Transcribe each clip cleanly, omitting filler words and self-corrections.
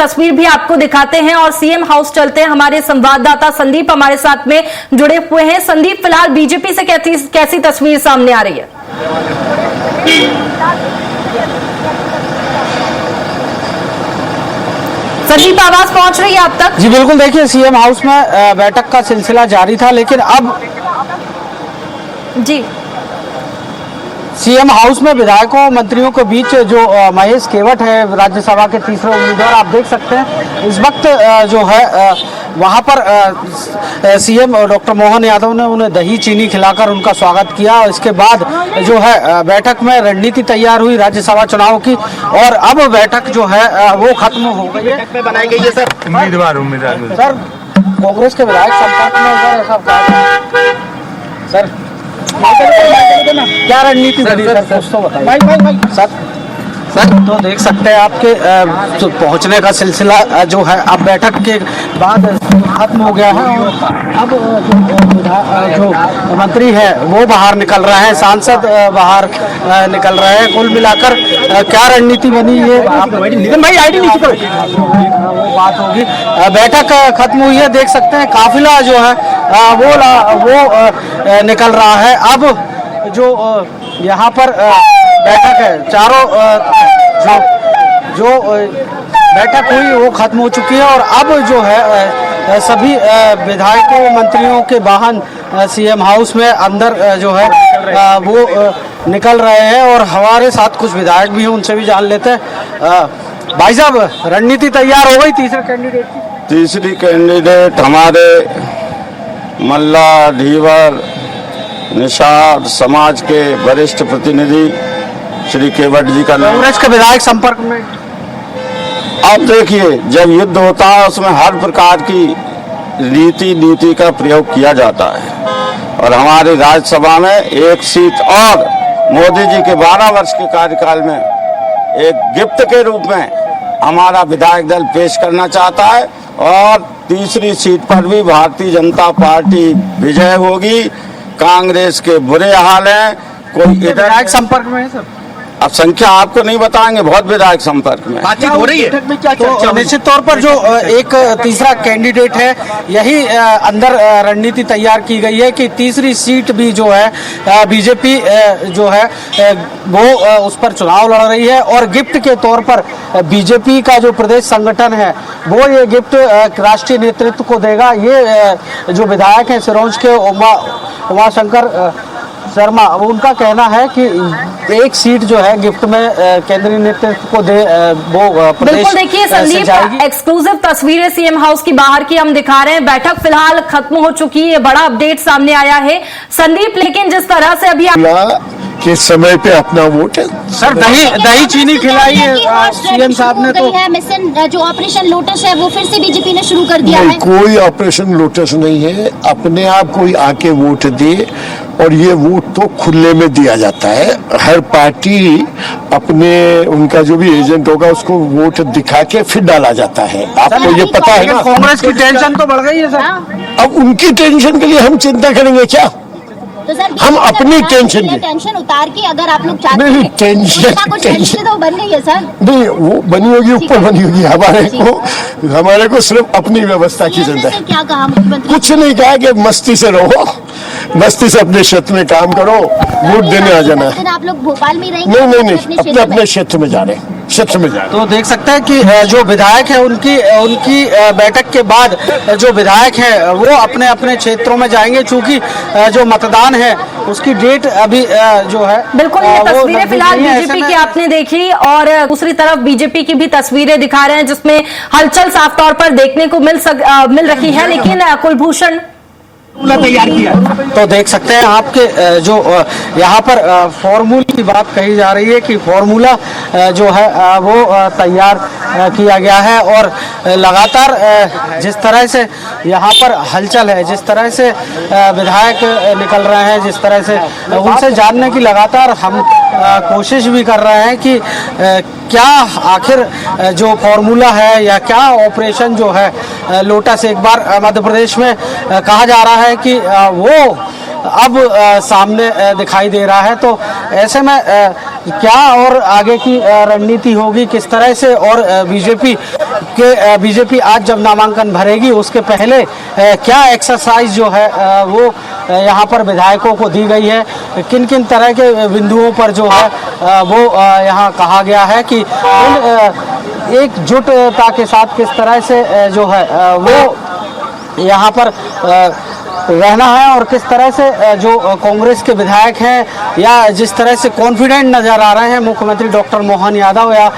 तस्वीर भी आपको दिखाते हैं और सीएम हाउस चलते हैं। हमारे संवाददाता संदीप हमारे साथ में जुड़े हुए हैं। संदीप, फिलहाल बीजेपी से कैसी तस्वीर सामने आ रही है? संदीप, आवाज पहुंच रही है आप तक? जी बिल्कुल, देखिए सीएम हाउस में बैठक का सिलसिला जारी था, लेकिन अब जी सीएम हाउस में विधायकों मंत्रियों के बीच जो महेश केवट है, राज्यसभा के तीसरे उम्मीदवार, आप देख सकते हैं इस वक्त जो है वहां पर सीएम डॉक्टर मोहन यादव ने उन्हें दही चीनी खिलाकर उनका स्वागत किया। और इसके बाद जो है बैठक में रणनीति तैयार हुई राज्यसभा चुनाव की, और अब बैठक जो है वो खत्म हो गई है। बनाई गई है सर उम्मीदवार सर कांग्रेस के विधायक संपर्क में सर क्या रणनीति बनी सर, कुछ तो बताइए सर। तो देख सकते हैं आपके पहुंचने का सिलसिला जो है अब बैठक के बाद खत्म हो गया है, और अब जो मंत्री है वो बाहर निकल रहे हैं, सांसद बाहर निकल रहे हैं। कुल मिलाकर क्या रणनीति बनी है भाई, आईडी नीचे करो, वो बात होगी। बैठक खत्म हुई है, देख सकते हैं काफिला जो है वो निकल रहा है। अब जो यहाँ पर बैठक है, चारों जो बैठक हुई वो खत्म हो चुकी है, और अब जो है सभी विधायकों मंत्रियों के वाहन सीएम हाउस में अंदर जो है वो निकल रहे हैं, और हमारे साथ कुछ विधायक भी हैं, उनसे भी जान लेते हैं। भाई साहब, रणनीति तैयार हो गई तीसरे कैंडिडेट की? तीसरी कैंडिडेट हमारे मल्ला धीवर निषाद समाज के वरिष्ठ प्रतिनिधि श्री केवट जी का नाम। कांग्रेस के विधायक संपर्क में? अब देखिए, जब युद्ध होता है उसमें हर प्रकार की नीति का प्रयोग किया जाता है, और हमारी राज्यसभा में एक सीट और मोदी जी के 12 वर्ष के कार्यकाल में एक गिफ्ट के रूप में हमारा विधायक दल पेश करना चाहता है, और तीसरी सीट पर भी भारतीय जनता पार्टी विजय होगी। कांग्रेस के बुरे हाल हैं, कोई विधायक संपर्क में है सर? अब संख्या आपको नहीं बताएंगे, बहुत विधायक संपर्क में बातचीत हो रही है। तो निश्चित तौर पर जो एक तीसरा कैंडिडेट है, यही अंदर रणनीति तैयार की गई है कि तीसरी सीट भी जो है बीजेपी जो है वो उस पर चुनाव लड़ रही है, और गिफ्ट के तौर पर बीजेपी का जो प्रदेश संगठन है वो ये गिफ्ट राष्ट्रीय नेतृत्व को देगा। ये जो विधायक है सिरोंज के उमाशंकर शर्मा, उनका कहना है कि एक सीट जो है गिफ्ट में केंद्रीय नेतृत्व को दे वो प्रदेश। बिल्कुल, देखिए संदीप, एक्सक्लूसिव तस्वीरें सीएम हाउस की बाहर की हम दिखा रहे हैं। बैठक फिलहाल खत्म हो चुकी है, बड़ा अपडेट सामने आया है संदीप, लेकिन जिस तरह से अभी के समय पे अपना वोट है सर, दही चीनी खिलाई है सीएम साहब ने। तो मिशन जो ऑपरेशन लोटस है वो फिर से बीजेपी ने शुरू कर दिया है। कोई ऑपरेशन लोटस नहीं है, अपने आप कोई आके वोट दे, और ये वोट तो खुले में दिया जाता है। हर पार्टी अपने उनका जो भी एजेंट होगा उसको वोट दिखा के फिर डाला जाता है। आपको ये पता है ना? कांग्रेस की टेंशन तो बढ़ गई है सर। अब उनकी टेंशन के लिए हम चिंता करेंगे क्या? तो सर हम अपनी टेंशन उतार के अगर आप लोग चाहते हैं, टेंशन तो बन गई है सर। नहीं, वो बनी होगी, ऊपर बनी होगी। हमारे को सिर्फ अपनी व्यवस्था की चिंता है। क्या कहा मुख्यमंत्री? कुछ नहीं कहा कि मस्ती से रहो, मस्ती से अपने क्षेत्र में काम करो, वोट देने आ जाना। आप लोग भोपाल में रहेंगे? नहीं, अपने क्षेत्र में जा रहे हैं, क्षेत्र में जा रहे हैं। तो देख सकते हैं कि जो विधायक है उनकी बैठक के बाद जो विधायक है वो अपने अपने क्षेत्रों में जाएंगे, चूंकि जो मतदान है उसकी डेट अभी जो है। बिल्कुल, ये तस्वीरें फिलहाल बीजेपी की आपने देखी, और दूसरी तरफ बीजेपी की भी तस्वीरें दिखा रहे हैं जिसमें हलचल साफ तौर पर देखने को मिल रही है, लेकिन कुलभूषण तैयार किया। तो देख सकते हैं आपके जो यहाँ पर फॉर्मूले की बात कही जा रही है कि फॉर्मूला जो है वो तैयार किया गया है, और लगातार जिस तरह से यहाँ पर हलचल है, जिस तरह से विधायक निकल रहे हैं, जिस तरह से उनसे जानने की लगातार हम कोशिश भी कर रहे हैं कि क्या आखिर जो फॉर्मूला है या क्या ऑपरेशन जो है लोटस एक बार मध्य प्रदेश में कहा जा रहा है कि वो अब सामने दिखाई दे रहा है। तो ऐसे में क्या और आगे की रणनीति होगी, किस तरह से और बीजेपी कि बीजेपी आज जब नामांकन भरेगी उसके पहले क्या एक्सरसाइज जो है वो यहाँ पर विधायकों को दी गई है, किन किन तरह के बिंदुओं पर जो है वो यहाँ कहा गया है कि एकजुटता के साथ किस तरह से जो है वो यहाँ पर रहना है और किस तरह से जो कांग्रेस के विधायक हैं या जिस तरह से कॉन्फिडेंट नजर आ रहे हैं मुख्यमंत्री डॉक्टर मोहन यादव या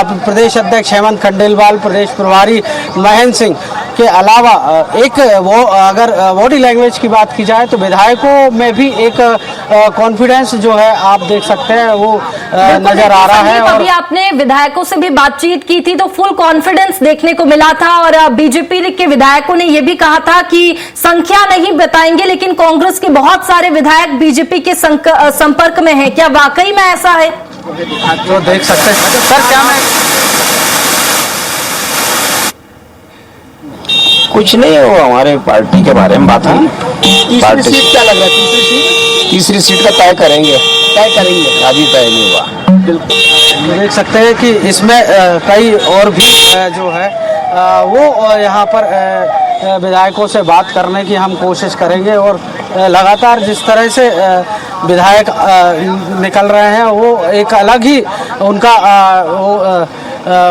प्रदेश अध्यक्ष हेमंत खंडेलवाल, प्रदेश प्रभारी महेंद्र सिंह के अलावा एक वो अगर बॉडी लैंग्वेज की बात की जाए तो विधायकों में भी एक कॉन्फिडेंस जो है आप देख सकते हैं वो नजर आ रहा है। और अभी आपने विधायकों से भी बातचीत की थी तो फुल कॉन्फिडेंस देखने को मिला था और बीजेपी के विधायकों ने यह भी कहा था कि संख्या नहीं बताएंगे लेकिन कांग्रेस के बहुत सारे विधायक बीजेपी के संपर्क में हैं। क्या वाकई में ऐसा है? जो देख सकते हैं सर, क्या मैं कुछ नहीं, वो हमारे पार्टी के बारे में बात हुई। तीसरी सीट क्या लग रहा है? तीसरी सीट का तय करेंगे, अभी तय नहीं हुआ। बिल्कुल देख सकते हैं कि इसमें कई और भी जो है वो यहाँ पर विधायकों से बात करने की हम कोशिश करेंगे और लगातार जिस तरह से विधायक निकल रहे हैं वो एक अलग ही उनका वो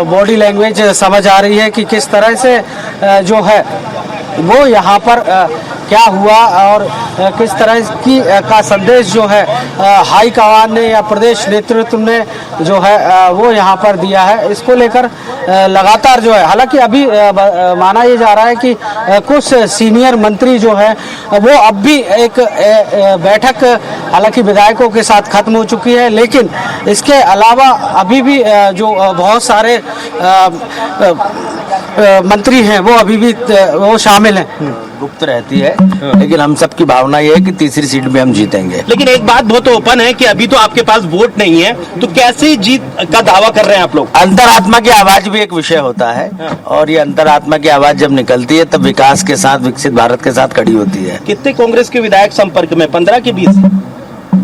बॉडी लैंग्वेज समझ आ रही है कि किस तरह से जो है वो यहाँ पर क्या हुआ और किस तरह की का संदेश जो है हाई कमान ने या प्रदेश नेतृत्व ने जो है वो यहाँ पर दिया है। इसको लेकर लगातार जो है, हालांकि अभी माना ये जा रहा है कि कुछ सीनियर मंत्री जो है वो अब भी एक बैठक हालांकि विधायकों के साथ खत्म हो चुकी है, लेकिन इसके अलावा अभी भी जो बहुत सारे मंत्री हैं वो अभी भी वो शामिल हैं। गुप्त रहती है, लेकिन हम सबकी भावना ये है कि तीसरी सीट में हम जीतेंगे। लेकिन एक बात बहुत ओपन है कि अभी तो आपके पास वोट नहीं है, तो कैसे जीत का दावा कर रहे हैं आप लोग? अंतरात्मा की आवाज भी एक विषय होता है और ये अंतरात्मा की आवाज जब निकलती है तब विकास के साथ, विकसित भारत के साथ खड़ी होती है। कितने कांग्रेस के विधायक संपर्क में? 15 के 20?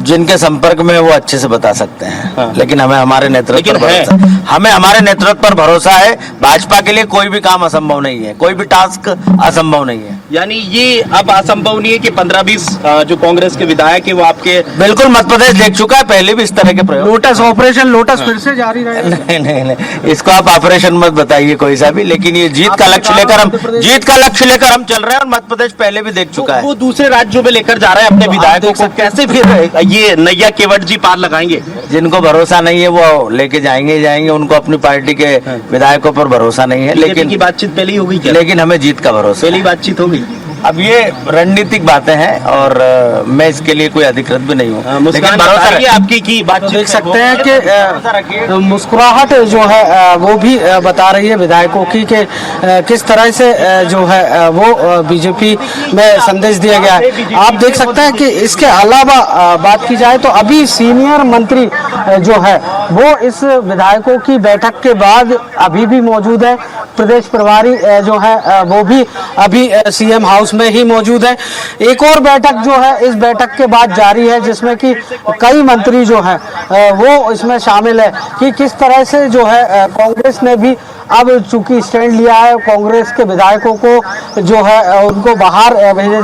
जिनके संपर्क में वो अच्छे से बता सकते हैं। हाँ। लेकिन हमें हमारे नेतृत्व पर भरोसा, हमें हमारे नेतृत्व पर भरोसा है। भाजपा के लिए कोई भी काम असंभव नहीं है, कोई भी टास्क असंभव नहीं है। यानी ये अब असंभव नहीं है कि 15-20 जो कांग्रेस के विधायक है वो आपके? बिल्कुल, मध्य प्रदेश देख चुका है पहले भी इस तरह के प्रयोग। लोटस ऑपरेशन लोटस फिर से जारी रहेगा? नहीं, इसको आप ऑपरेशन मत बताइए कोई सा भी, लेकिन ये जीत का लक्ष्य लेकर हम चल रहे हैं और मध्य प्रदेश पहले भी देख चुका है। वो दूसरे राज्यों में लेकर जा रहे हैं अपने विधायकों को, कैसे फिर ये नैया केवट जी पार लगाएंगे? जिनको भरोसा नहीं है वो लेके जाएंगे ही जाएंगे, उनको अपनी पार्टी के विधायकों पर भरोसा नहीं है। लेकिन की बातचीत पहले ही होगी क्या? लेकिन हमें जीत का भरोसा, पहली बातचीत होगी। अब ये रणनीतिक बातें हैं और मैं इसके लिए कोई अधिकृत भी नहीं हूँ, लेकिन भरोसा रखिए आपकी की बातचीत देख सकते हैं कि मुस्कुराहट जो है वो भी बता रही है विधायकों की कि किस तरह से जो है वो बीजेपी में संदेश दिया गया है। आप देख सकते हैं कि इसके अलावा बात की जाए तो अभी सीनियर मंत्री जो है वो इस विधायकों की बैठक के बाद अभी भी मौजूद है। प्रदेश प्रभारी जो है वो भी अभी सीएम हाउस में ही मौजूद है। एक और बैठक जो है इस बैठक के बाद जारी है जिसमें कि कई मंत्री जो है वो इसमें शामिल है कि किस तरह से जो है कांग्रेस ने भी अब चूंकि स्टैंड लिया है, कांग्रेस के विधायकों को जो है उनको बाहर भेजे